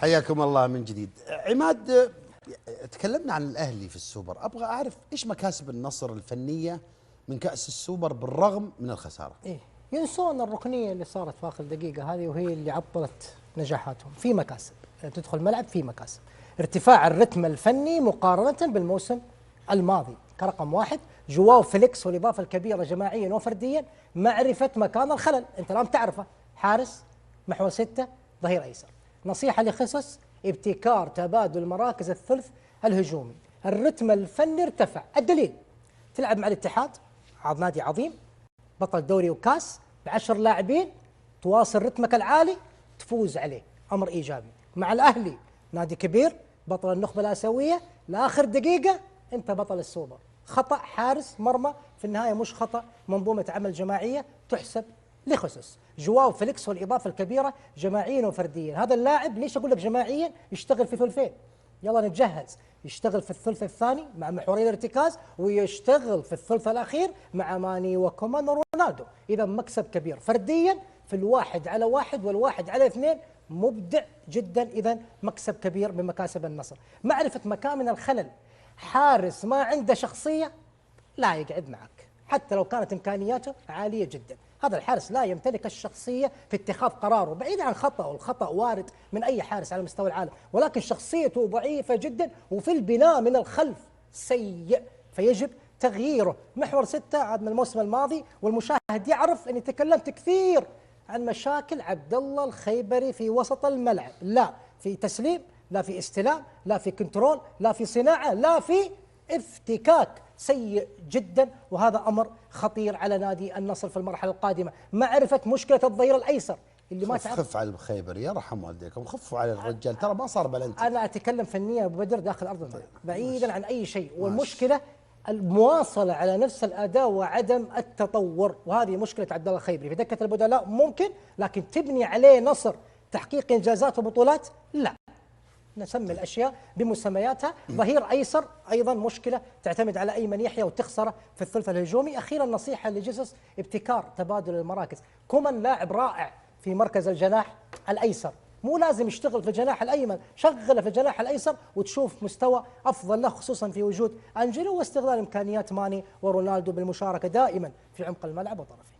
حياكم الله من جديد. عماد، تكلمنا عن الأهلي في السوبر، أبغى أعرف إيش مكاسب النصر الفنية من كأس السوبر بالرغم من الخسارة؟ ينسون الركنية اللي صارت في آخر دقيقة هذه، وهي اللي عطلت نجاحاتهم. في مكاسب، تدخل الملعب في مكاسب، ارتفاع الرتم الفني مقارنة بالموسم الماضي كرقم واحد. جواو فيليكس والإضافة الكبيرة جماعيا وفرديا، معرفة مكان الخلل، أنت الآن تعرفه، حارس، محور ستة، ظهير أيسر. نصيحة لخصص ابتكار تبادل مراكز الثلث الهجومي. الرتم الفني ارتفع، الدليل تلعب مع الاتحاد، نادي عظيم بطل دوري وكاس، ب10 لاعبين تواصل رتمك العالي تفوز عليه، أمر إيجابي. مع الأهلي نادي كبير بطل النخبة الآسيوية، لآخر دقيقة أنت بطل السوبر. خطأ حارس مرمى في النهاية مش خطأ، منظومة عمل جماعية تحسب لخصص. جواو فيليكس والإضافة الكبيرة جماعيا وفرديا. هذا اللاعب ليش أقول لك جماعيا؟ يشتغل في ثلثين، يلا نتجهز، يشتغل في الثلث الثاني مع محورين الارتكاز، ويشتغل في الثلث الأخير مع ماني وكومان ورونالدو. إذا مكسب كبير فرديا في الواحد على واحد والواحد على اثنين، مبدع جدا. إذا مكسب كبير من مكاسب النصر. معرفة مكامن الخلل، حارس ما عنده شخصية لا يقعد معك حتى لو كانت إمكانياته عالية جدا. هذا الحارس لا يمتلك الشخصية في اتخاذ قراره، بعيد عن خطأ، والخطأ وارد من أي حارس على مستوى العالم، ولكن شخصيته ضعيفة جدا، وفي البناء من الخلف سيء، فيجب تغييره. محور ستة عاد من الموسم الماضي، والمشاهد يعرف أني تكلمت كثير عن مشاكل عبد الله الخيبري في وسط الملعب، لا في تسليم، لا في استلام، لا في كنترول، لا في صناعة، لا في افتكاك، سيء جدا، وهذا أمر خطير على نادي النصر في المرحلة القادمة. معرفة مشكلة الظهير الأيسر اللي ما تعرف. خف على الخيبر يرحم والديكم، خفوا على الرجال، ترى ما صار بلنتي. أنا أتكلم فنيا أبو بدر داخل أرض الملعب، بعيدا عن أي شيء. والمشكلة المواصلة على نفس الأداء وعدم التطور، وهذه مشكلة عبد الله الخيبري. في دكة البدلاء ممكن، لكن تبني عليه نصر تحقيق إنجازات وبطولات لا، نسمي الأشياء بمسمياتها. ظهير أيسر أيضا مشكلة، تعتمد على أيمن يحيى وتخسره في الثلث الهجومي. أخيرا نصيحة لجيسوس، ابتكار تبادل المراكز. كومان لاعب رائع في مركز الجناح الأيسر، مو لازم يشتغل في الجناح الأيمن، شغله في الجناح الأيسر وتشوف مستوى أفضل له، خصوصا في وجود أنجلو واستغلال إمكانيات ماني ورونالدو بالمشاركة دائما في عمق الملعب وطرفه.